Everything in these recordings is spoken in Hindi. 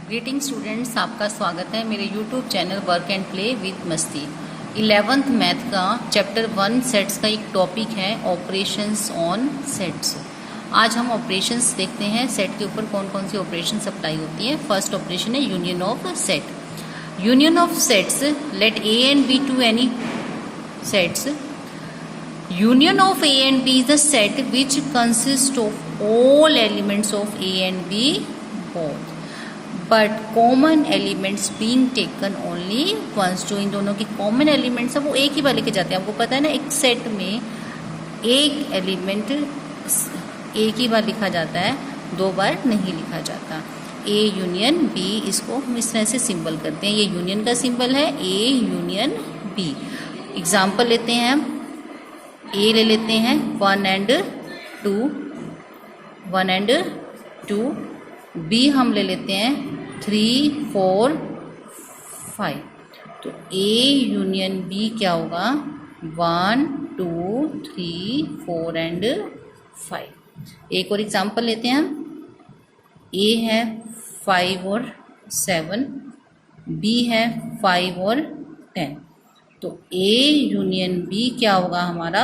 ग्रीटिंग स्टूडेंट्स, आपका स्वागत है मेरे YouTube channel work and play with मस्ती। 11th मैथ का चैप्टर 1 सेट्स का एक टॉपिक है ऑपरेशंस ऑन सेट्स। आज हम ऑपरेशंस देखते हैं सेट के ऊपर कौन कौन सी ऑपरेशंस अप्लाई होती हैं। फर्स्ट ऑपरेशन है union of set. Union of sets, let A and B two any sets. Union of A and B is the set which consists of all elements of A and B both, but common elements being taken only once। जो इन दोनों की कॉमन एलिमेंट्स है वो एक ही बार लेके जाते हैं। आपको पता है ना, एक सेट में एक एलिमेंट एक ही बार लिखा जाता है, दो बार नहीं लिखा जाता। A यूनियन B, इसको हम इस तरह से सिंबल करते हैं। ये यूनियन का सिंबल है, A यूनियन B। एग्जाम्पल लेते हैं हम, ए ले लेते हैं 1 and 2, बी हम ले लेते हैं 3, 4, 5। तो ए यूनियन बी क्या होगा, 1, 2, 3, 4 and 5। एक और एग्जांपल लेते हैं हम, ए है 5 और 7, बी है 5 और 10। तो ए यूनियन बी क्या होगा हमारा,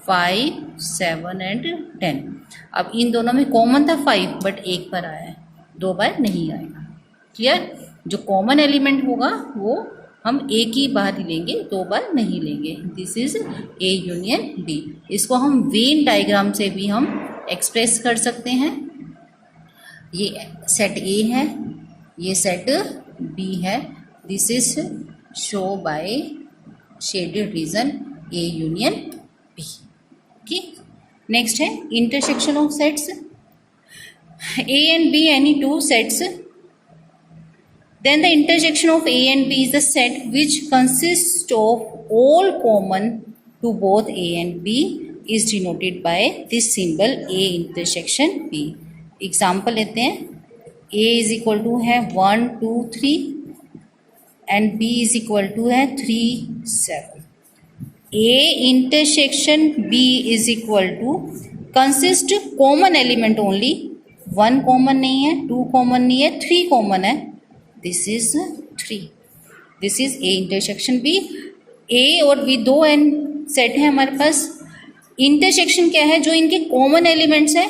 5, 7 and 10। अब इन दोनों में कॉमन था 5, बट एक बार आया है, दो बार नहीं आएगा। क्लियर? जो कॉमन एलिमेंट होगा वो हम एक ही बार ही लेंगे, दो बार नहीं लेंगे। This is A union B. इसको हम वेन डायग्राम से भी हम एक्सप्रेस कर सकते हैं। ये सेट ए है, ये सेट बी है। This is show by shaded region A union B. Okay, next है intersection of sets. A and B any two sets, then the intersection of A and B is the set which consist of all common to both A and B is denoted by this symbol A intersection B. Example लेते हैं, ए इज इक्वल टू है 1, 2, 3 and B is equal to है 3, 7। A intersection B is equal to consist common element only, 1 common नहीं है, 2 कॉमन नहीं है, 3 कॉमन है। This is 3। This is A intersection B। A और B दो एंड सेट है हमारे पास। इंटरसेक्शन क्या है, जो इनके कॉमन एलिमेंट्स है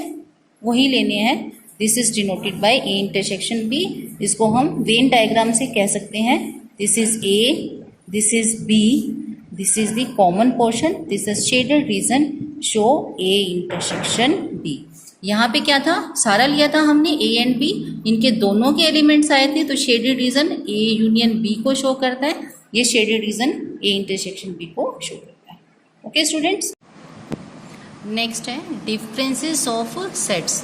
वही लेने हैं। This is denoted by A intersection B। इसको हम वेन डायग्राम से कह सकते हैं, this is A, this is B, this is the common portion, this is shaded region show A intersection B। यहाँ पे क्या था, सारा लिया था हमने A एंड B, इनके दोनों के एलिमेंट्स आए थे, तो shaded region A union B को शो करता है, ये shaded region A intersection B को शो करता है। ओके स्टूडेंट्स, नेक्स्ट है differences of sets.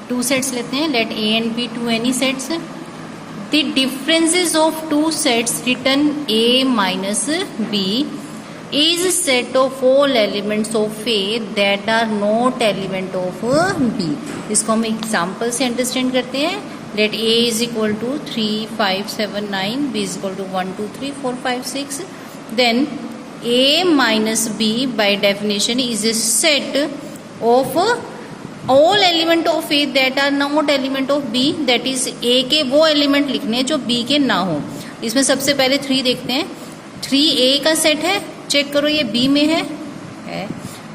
Two sets लेते हैं, let A and B two any sets. The differences of two sets written A minus B is a set of all elements of A that are not element of B। इसको हम एग्जाम्पल से अंडरस्टैंड करते हैं। Let A is equal to 3, 5, 7, 9, B is equal to 1, 2, 3, 4, 5, 6। Then A minus B by definition is a set of all element of A that are not element of B. That is A के वो एलिमेंट लिखने जो बी के ना हो। इसमें सबसे पहले 3 देखते हैं। 3 ए का सेट है, चेक करो ये बी में है।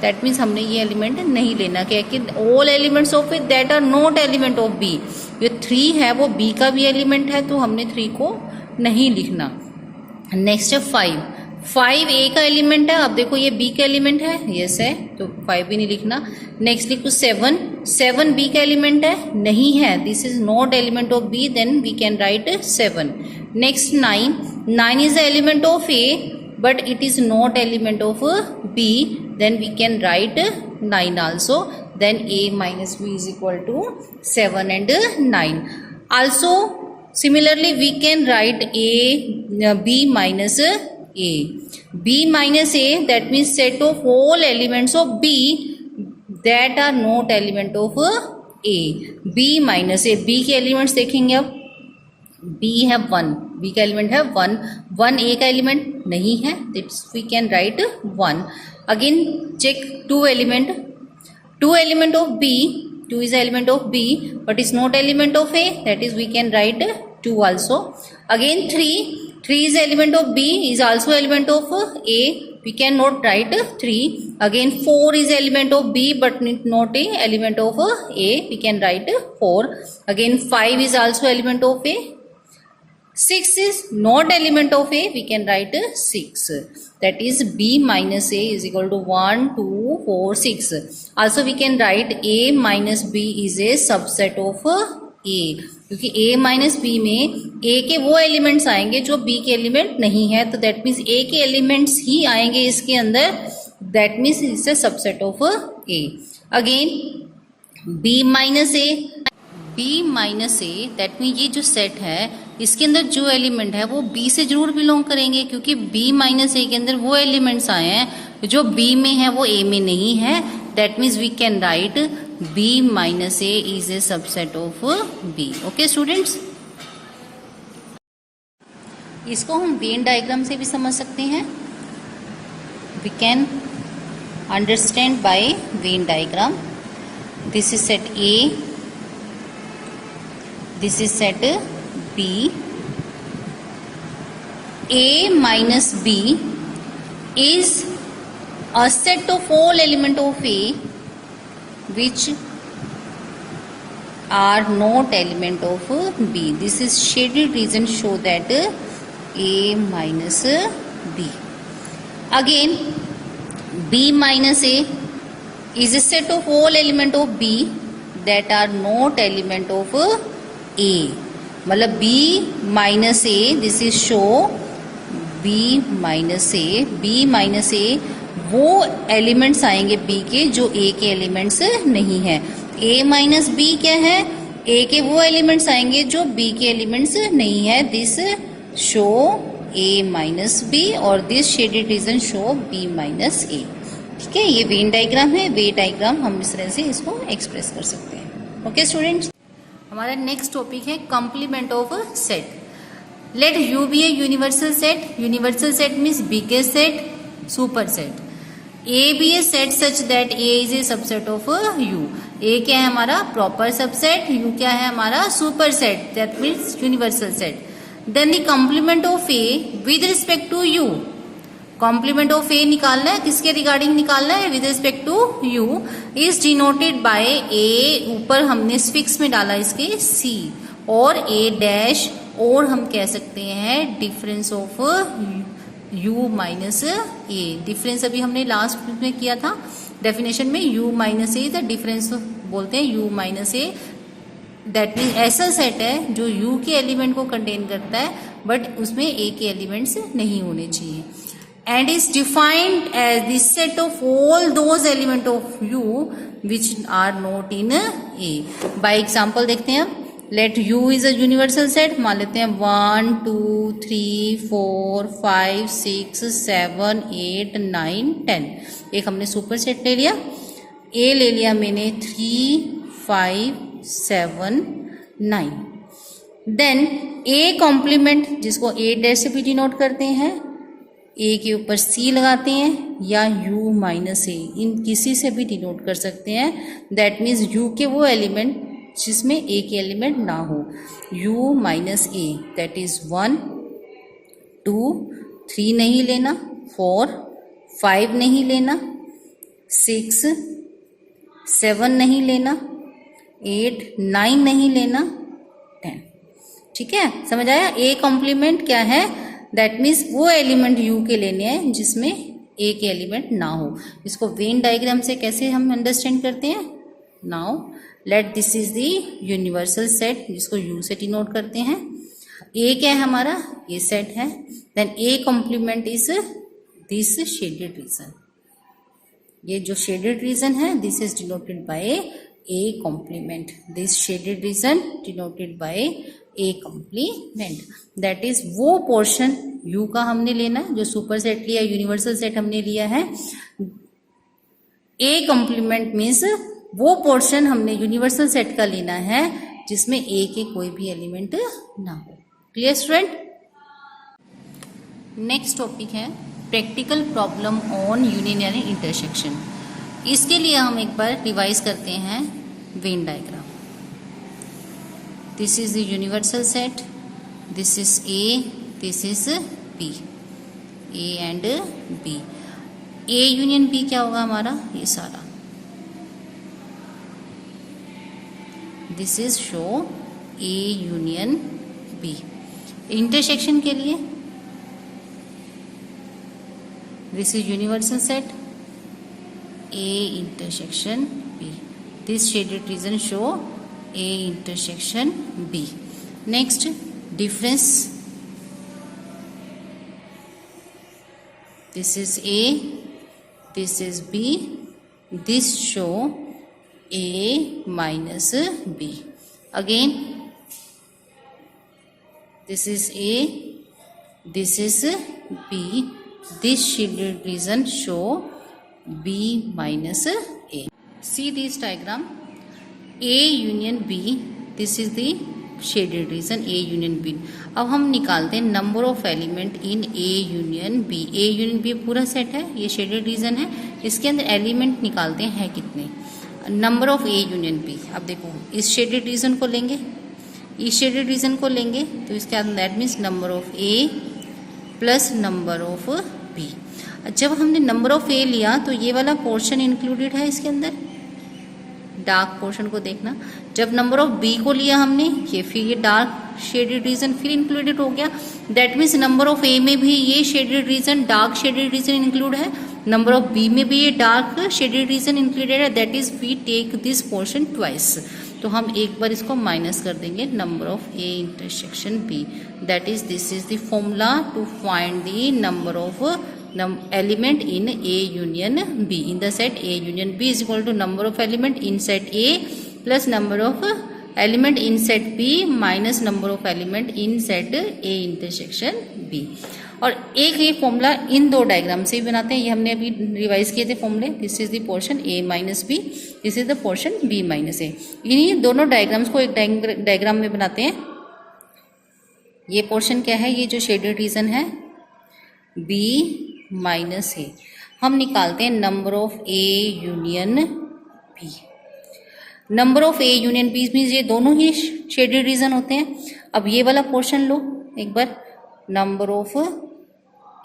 दैट मीन्स हमने ये एलिमेंट नहीं लेना। क्या कि all elements of A that are not element of B. ये 3 है वो बी का भी एलिमेंट है, तो हमने 3 को नहीं लिखना। नेक्स्ट है 5 ए का एलिमेंट है। अब देखो ये बी का एलिमेंट है, यस है, तो 5 भी नहीं लिखना। नेक्स्ट लिखो 7 बी का एलिमेंट है, नहीं है, this is not element of B, then we can write 7। Next 9 is the element of A but it is not element of B, then we can write 9 also. Then A minus B is equal to 7 and 9. Also similarly we can write B minus A. B minus A, that means set of all elements of B that are not element of A. B minus A, B के एलिमेंट्स देखेंगे अब। B है 1, B का एलिमेंट है 1 A का एलिमेंट नहीं है, that's we can write 1। Again check 2 element of B 2 is element of B but is not element of A, that is we can write 2 also. Again 3 is element of B, is also element of A, we cannot write 3. Again 4 is element of B but not a element of A, we can write 4. Again 5 is also element of A. 6 is not element of A, we can write 6. That is B minus A is equal to 1, 2, 4, 6. Also we can write A minus B is a subset of A, क्योंकि A माइनस B में A के वो एलिमेंट्स आएंगे जो B के एलिमेंट नहीं है, तो दैट मीन्स A के एलिमेंट्स ही आएंगे इसके अंदर, that means it's a subset of A. Again B minus A, that means ये जो सेट है इसके अंदर जो एलिमेंट है वो B से जरूर बिलोंग करेंगे, क्योंकि B माइनस A के अंदर वो एलिमेंट्स आए हैं जो B में है वो A में नहीं है, that means we can write B minus A is a subset of B. Okay students, इसको हम वेन डायग्राम से भी समझ सकते हैं. We can understand by Venn diagram. This is set A, this is set B. A minus B is a set of all element of A which are not element of B. This is shaded region show that A minus B. Again B minus A is a set of all element of B that are not element of A. मतलब B minus A, this is show B minus A वो एलिमेंट्स आएंगे B के जो A के एलिमेंट्स नहीं है. A माइनस B क्या है, A के वो एलिमेंट्स आएंगे जो B के एलिमेंट्स नहीं है. This show A minus B और this shaded region show B minus A. ठीक है, ये वेन डायग्राम है. वेन डायग्राम हम इस तरह से इसको एक्सप्रेस कर सकते हैं. ओके स्टूडेंट्स, हमारा नेक्स्ट टॉपिक है complement of set. Let U be a universal set. Universal set means biggest set, super set. A be a set such that A is a subset of U. A क्या है हमारा प्रॉपर सबसेट, U क्या है हमारा super set, that means universal set. Then the complement of A with respect to U. Complement of A निकालना है, किसके रिगार्डिंग निकालना है, with respect to U. Is denoted by A, ऊपर हमने स्फिक्स में डाला इसके C, और A डैश, और हम कह सकते हैं difference of U minus A. Difference अभी हमने लास्ट में किया था डेफिनेशन में. U minus A the difference बोलते हैं U minus A. That means ऐसा सेट है जो U के एलिमेंट को कंटेन करता है बट उसमें A के एलिमेंट्स नहीं होने चाहिए. And is defined as this set of all those element of U which are not in A. By example देखते हैं. Let U is a universal set. मान लेते हैं 1, 2, 3, 4, 5, 6, 7, 8, 9, 10. एक हमने सुपर सेट ले लिया. A ले लिया मैंने 3, 5, 7, 9. देन A कॉम्प्लीमेंट, जिसको A डैश से भी डिनोट करते हैं, A के ऊपर C लगाते हैं, या U माइनस A, इन किसी से भी डिनोट कर सकते हैं. दैट मीन्स U के वो एलिमेंट जिसमें A के एलिमेंट ना हो. U minus A, that is 1, 2, 3 नहीं लेना, 4, 5 नहीं लेना, 6, 7 नहीं लेना, 8, 9 नहीं लेना, 10. ठीक है, समझ आया. A कॉम्प्लीमेंट क्या है, दैट मीन्स वो एलिमेंट U के लेने हैं जिसमें A के एलिमेंट ना हो. इसको वेन डायग्राम से कैसे हम अंडरस्टैंड करते हैं. Now let this is the universal set, जिसको U से डिनोट करते हैं. A क्या है हमारा, ये सेट है. Then A complement is this shaded region. ये जो शेडेड रीजन है, this is denoted by A complement. This shaded region denoted by A complement. That is वो पोर्शन U का हमने लेना है जो सुपर सेट लिया, यूनिवर्सल सेट हमने लिया है. A कॉम्प्लीमेंट मीन्स वो पोर्शन हमने यूनिवर्सल सेट का लेना है जिसमें A के कोई भी एलिमेंट ना हो. Clear student. नेक्स्ट टॉपिक है practical problem on union intersection. इसके लिए हम एक बार रिवाइज करते हैं. Venn diagram. This is the universal set. This is A, this is B. A and B. A union B क्या होगा हमारा? ये सारा. This is show A union B. Intersection के लिए this is universal set A intersection B. This shaded region show A intersection B. Next, difference. This is A, this is B. This show A minus B. Again, this is A, this is B. This shaded region show B minus A. See this diagram. A union B. This is the shaded region A union B. अब हम निकालते हैं number of element in A union B. A union B पूरा सेट है, ये शेडेड रीजन है, इसके अंदर एलिमेंट निकालते हैं कितने. Number of A union B. अब देखो इस शेडेड रीजन को लेंगे, इस शेडेड रीजन को लेंगे तो इसके अंदर that means number of A plus number of B. जब हमने नंबर ऑफ A लिया तो ये वाला पोर्शन इंक्लूडेड है इसके अंदर, डार्क पोर्शन को देखना. जब नंबर ऑफ B को लिया हमने, ये फिर ये डार्क शेडेड रीजन फिर इंक्लूडेड हो गया. That means number of A में भी ये shaded region, dark shaded region include है. नंबर ऑफ B में भी ये डार्क शेडेड रीजन इंक्लूडेड है. That is we take this portion twice. तो हम एक बार इसको माइनस कर देंगे number of A intersection B. That is this is the formula to find the number of element in A union B. In the set A union B is equal to number of element in set A plus number of element in set B minus number of element in set A intersection B. और एक ये फॉर्मूला इन दो डायग्राम से भी बनाते हैं, ये हमने अभी रिवाइज किए थे फॉर्मूले. This is the portion A minus B, this is the portion B minus A. इन्हीं दोनों डायग्राम्स को एक डायग्राम में बनाते हैं. ये पोर्शन क्या है? ये जो शेडेड रीजन है B माइनस A. हम निकालते हैं number of A union B. Number of A union B means ये दोनों ही शेडेड रीजन होते हैं. अब ये वाला पोर्शन लो एक बार, number of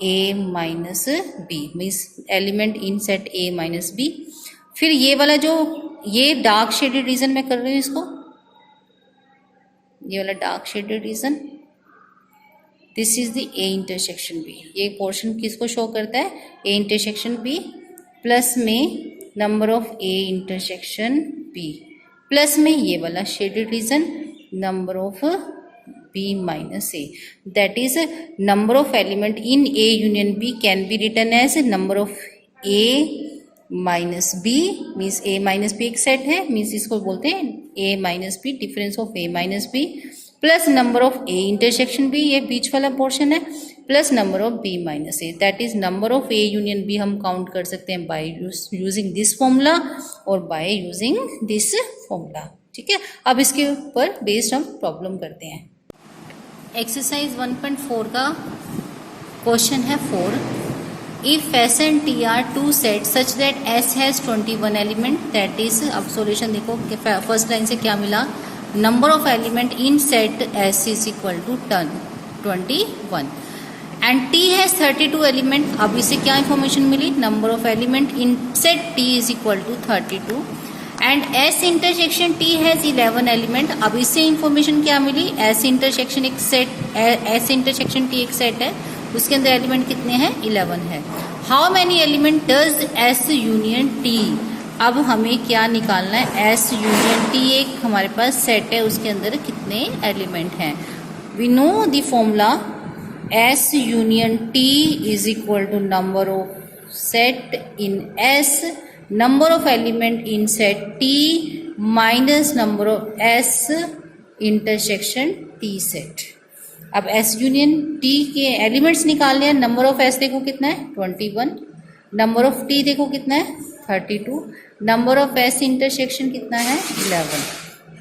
A minus B means element in set A minus B. फिर ये वाला जो ये डार्क शेडेड रीजन में कर रही हूँ इसको, ये वाला dark shaded region, this is the A intersection B. ये पोर्शन किसको शो करता है? A इंटरसेक्शन B प्लस में number of A intersection B plus में ये वाला shaded region number of B minus A. That is number of element in A union B can be written as number of A minus B. Means A minus B एक सेट है, मीन्स इसको बोलते हैं A minus B, difference of A minus B plus number of A intersection B, ये बीच वाला पोर्शन है, plus number of B minus A. That is number of A union B हम काउंट कर सकते हैं बाय यूजिंग दिस फॉर्मूला और बाय यूजिंग दिस फॉर्मूला. ठीक है, अब इसके ऊपर बेस्ड हम प्रॉब्लम करते हैं. एक्सरसाइज 1.4 का क्वेश्चन है 4. If S and T are two sets such that S has 21 element, that is, अब सॉल्यूशन देखो फर्स्ट लाइन से क्या मिला, number of element in set S is equal to 21 and T has 32 element. अब इसे क्या इंफॉर्मेशन मिली? Number of element in set T is equal to 32 and S intersection T has 11 element. अब इससे इंफॉर्मेशन क्या मिली? S इंटरसेक्शन एक सेट, S इंटरसेक्शन T एक सेट है, उसके अंदर एलिमेंट कितने हैं? 11 है. How many element does S union T? अब हमें क्या निकालना है? S यूनियन T एक हमारे पास सेट है, उसके अंदर कितने एलिमेंट हैं? We know the formula S union T is equal to number of set in S, number of element in set T minus number of S intersection T set. अब S यूनियन T के एलिमेंट्स निकालने हैं. नंबर ऑफ S देखो कितना है? 21. नंबर ऑफ T देखो कितना है? 32. नंबर ऑफ S इंटरसेक्शन कितना है? 11.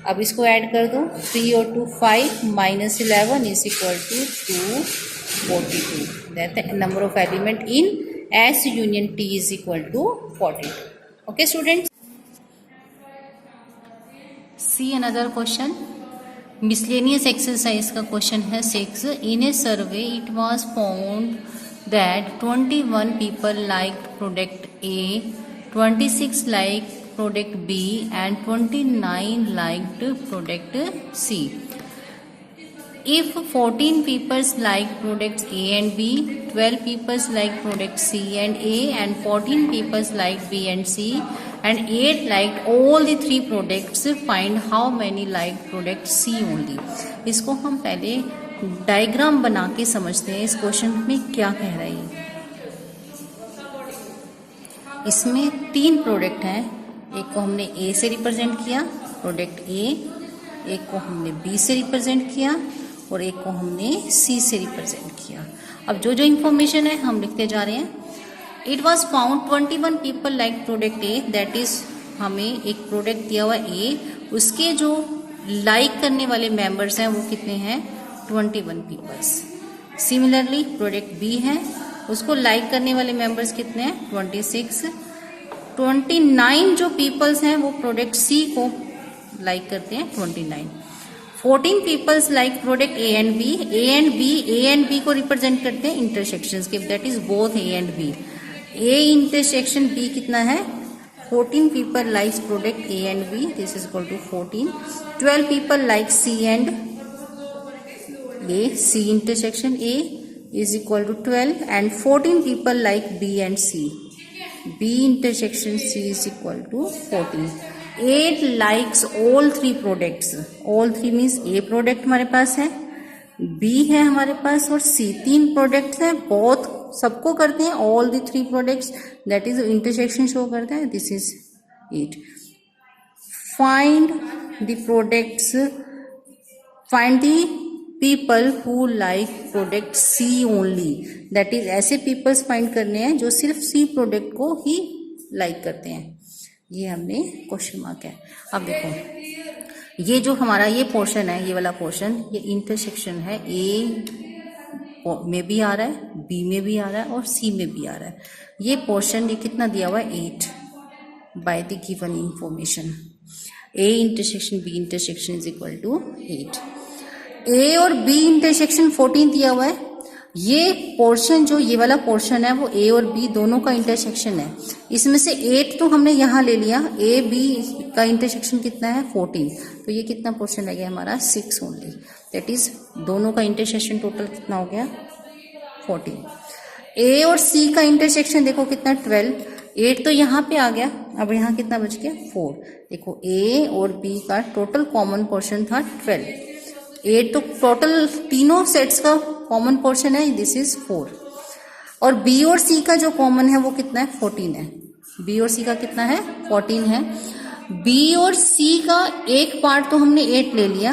अब इसको ऐड कर दो, 3 और 2 5 minus 11 is equal to 242. That number of element in S union T is equal to 42. Okay students. See another question, miscellaneous exercise का क्वेश्चन है 6. In a survey it was found that 21 people liked product A, 26 like product B and 29 liked product C. If 14 people like products A and B, 12 people like products C and A, and 14 people like B and C, and 8 liked all the 3 products, find how many liked product C only. इसको हम पहले डायग्राम बना के समझते हैं इस क्वेश्चन में क्या कह रहा है. इसमें 3 प्रोडक्ट हैं. एक को हमने A से रिप्रेजेंट किया प्रोडक्ट A, एक को हमने B से रिप्रेजेंट किया और एक को हमने C से रिप्रेजेंट किया. अब जो जो इंफॉर्मेशन है हम लिखते जा रहे हैं. It was found 21 people like product A, that is हमें एक प्रोडक्ट दिया हुआ ए, उसके जो लाइक करने वाले मेंबर्स हैं वो कितने हैं 21 पीपल्स. सिमिलरली प्रोडक्ट बी है, उसको लाइक करने वाले मेंबर्स कितने हैं 26. 29 जो पीपल्स हैं वो प्रोडक्ट सी को लाइक करते हैं 29. 14 peoples like product A and B. A and B को रिप्रेजेंट करते हैं इंटरसेक्शंस के, that is both A and B. A intersection B कितना है 14 people likes product A and B, this is equal to 14. 12 people like C and A, C intersection A is equal to 12, and 14 people like B and C, B intersection C is equal to 14. 8 likes all 3 products. all 3 means A product हमारे पास है, B है हमारे पास और C. 3 प्रोडक्ट्स हैं, बहुत सबको करते हैं all the 3 products, that is intersection show करता है. This is 8. Find the products, find the people who like product C only, that is ऐसे पीपल्स फाइंड करने हैं जो सिर्फ C प्रोडक्ट को ही लाइक करते हैं. ये हमने क्वेश्चन मार्क है. अब देखो ये जो हमारा ये पोर्शन है, ये वाला पोर्शन, ये इंटरसेक्शन है. ए में भी आ रहा है, बी में भी आ रहा है और सी में भी आ रहा है. ये पोर्शन ये कितना दिया हुआ है 8 by the given information. A intersection B intersection is equal to 8. A और बी इंटरसेक्शन 14 दिया हुआ है. ये पोर्शन जो ये वाला पोर्शन है वो ए और बी दोनों का इंटरसेक्शन है. इसमें से 8 तो हमने यहाँ ले लिया, ए बी का इंटरसेक्शन कितना है 14, तो ये कितना पोर्शन रह गया हमारा 6 ओनली, दैट इज दोनों का इंटरसेक्शन टोटल कितना हो गया 14. ए और सी का इंटरसेक्शन देखो कितना 12, 8 तो यहाँ पे आ गया, अब यहाँ कितना बच गया 4. देखो ए और बी का टोटल कॉमन पोर्शन था 12, 8 तो टोटल तीनों सेट्स का कॉमन पोर्शन है, दिस इज 4. और बी और सी का जो कॉमन है वो कितना है 14 है. बी और सी का कितना है 14 है. बी और सी का एक पार्ट तो हमने 8 ले लिया,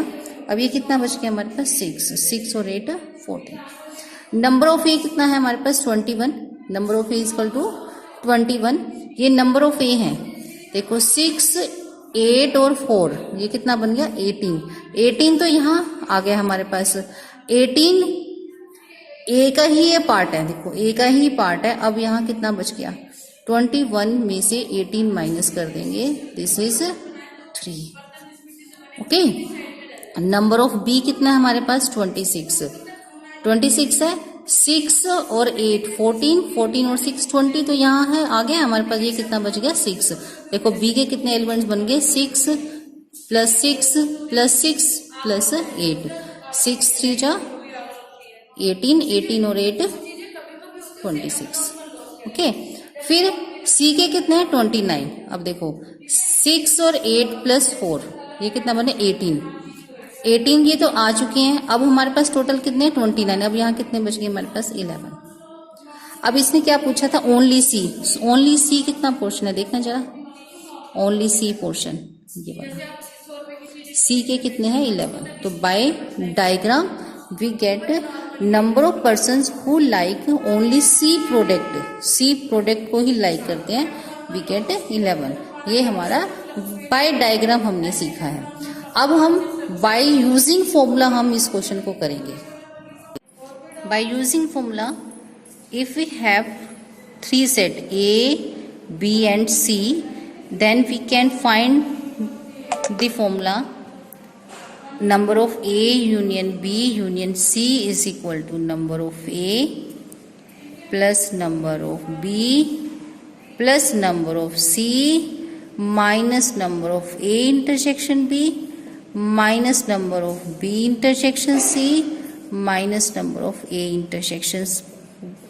अब ये कितना बच गया हमारे पास 6 और 8 14. नंबर ऑफ ए कितना है हमारे पास 21, number of A is equal to 21. ये नंबर ऑफ ए है, देखो 6 8 और 4, ये कितना बन गया 18. 18 तो यहाँ आ गया हमारे पास. 18 ए का ही ये पार्ट है, देखो ए का ही पार्ट है. अब यहाँ कितना बच गया 21 में से 18 माइनस कर देंगे, this is 3. Okay. Number of B कितना है हमारे पास 26 है. 6 और 8 14 और 6 20, तो यहाँ है आ गया हमारे पास. ये कितना बच गया 6. देखो बी के कितने एलिमेंट्स बन गए 6 प्लस 6 प्लस 6 प्लस 8, 6 3 जा 18 और 8 26. ओके. फिर सी के कितने हैं 29. अब देखो 6 और 8 प्लस 4, ये कितना बने 18 ये तो आ चुके हैं. अब हमारे पास टोटल कितने 29. अब यहाँ कितने बच गए हमारे पास 11. अब इसने क्या पूछा था ओनली सी कितना पोर्शन है देखना जरा. ओनली सी पोर्शन ये वाला सी के कितने हैं 11. तो by diagram we get number of persons who like only C product को ही लाइक करते हैं, वी गेट 11. ये हमारा बाय डायग्राम हमने सीखा है. अब हम बाय यूजिंग फॉर्मूला हम इस क्वेश्चन को करेंगे. By using formula, if we have 3 set A, B and C, then we can find the formula number of A union B union C is equal to number of A plus number of B plus number of C minus number of A intersection B minus number of B intersection C minus number of A intersection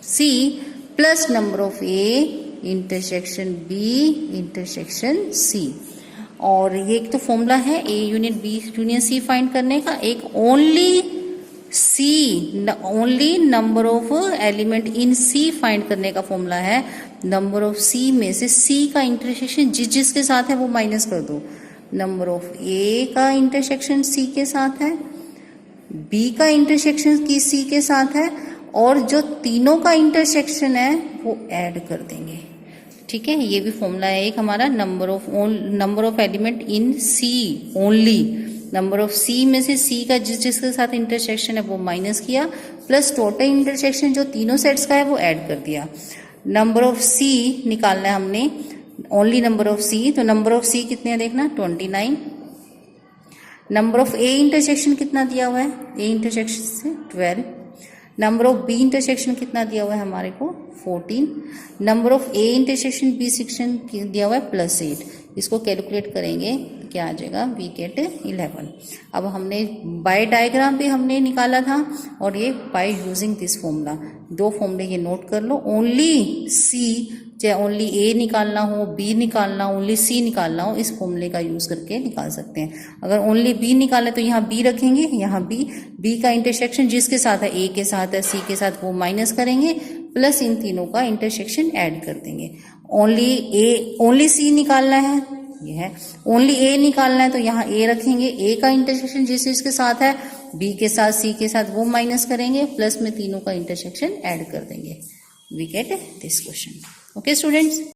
C plus number of A intersection B intersection C। और ये एक तो फॉर्मूला है A union B union C find करने का, एक only number of element in C find करने का फॉर्मूला है। नंबर ऑफ C में से C का इंटरसेक्शन जिसके साथ है वो माइनस कर दो। नंबर ऑफ A का इंटरसेक्शन C के साथ है, B का इंटरसेक्शन की C के साथ है, और जो तीनों का इंटरसेक्शन है वो ऐड कर देंगे। ठीक है, ये भी फॉर्मूला है एक हमारा, number of element in C only. Number of C में से C का जिसके साथ इंटरसेक्शन है वो माइनस किया, प्लस टोटल इंटरसेक्शन जो तीनों सेट्स का है वो ऐड कर दिया। नंबर ऑफ C निकालना है हमने, ओनली नंबर ऑफ C, तो नंबर ऑफ C कितने हैं देखना 29। नंबर ऑफ A इंटरसेक्शन कितना दिया हुआ है, A इंटरसेक्शन से 12। नंबर ऑफ B इंटरसेक्शन कितना दिया हुआ है हमारे को 14। Number of A intersection B section दिया हुआ है +8। इसको कैलकुलेट करेंगे तो क्या आ जाएगा, वी गेट 11। अब हमने बाय डायग्राम भी हमने निकाला था, और ये बाय यूजिंग दिस फॉर्मूला, दो फॉर्मूले ये नोट कर लो। ओनली C, चाहे ओनली A निकालना हो, B निकालना हो, ओनली C निकालना हो, इस फॉर्मूले का यूज करके निकाल सकते हैं। अगर ओनली B निकाले तो यहाँ B रखेंगे, यहाँ B का इंटरसेक्शन जिसके साथ है, A के साथ है, C के साथ, वो माइनस करेंगे, प्लस इन तीनों का इंटरसेक्शन ऐड कर देंगे। ओनली C निकालना है, ये है। ओनली A निकालना है तो यहाँ A रखेंगे, A का इंटरसेक्शन जिसके साथ है, B के साथ, C के साथ, वो माइनस करेंगे, प्लस में तीनों का इंटरसेक्शन ऐड कर देंगे। We get this question. Okay students.